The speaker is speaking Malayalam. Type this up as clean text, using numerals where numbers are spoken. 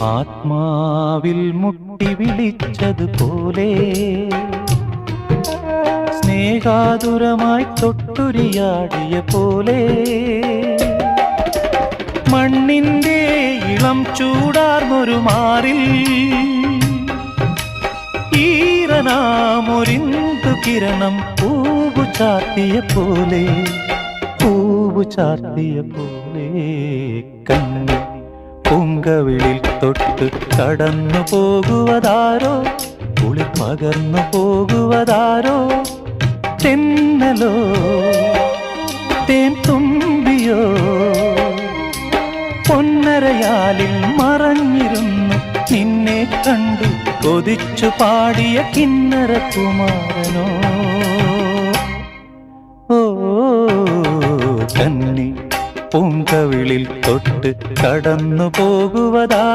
ആത്മാവിൽ മുട്ടി വിളിച്ചതുപോലെ സ്നേഹാതുരമായി തൊട്ടുരിയാടിയ പോലെ മണ്ണിന്റെ ഇളം ചൂടാർന്നൊരു മാറിൽ ഈറനാമൊരിന്തു കിരണം പൂവു ചാർത്തിയ പോലെ കണ്ണിൽ പൂങ്കവിളിൽ തൊട്ട് കടന്നു പോകുവതാരോ കുളിർ പകർന്നു പോകുവതാരോ തെന്നലോ തേൻ തുമ്പിയോ പൊന്നരയാലിൽ മറഞ്ഞിരുന്നു നിന്നെ കണ്ടു കൊതിച്ചു പാടിയ കിന്നര കുമാരനോ ഓ കന്നി പൂങ്കവിളിൽ തൊട്ട് കടന്നു പോകുവതാ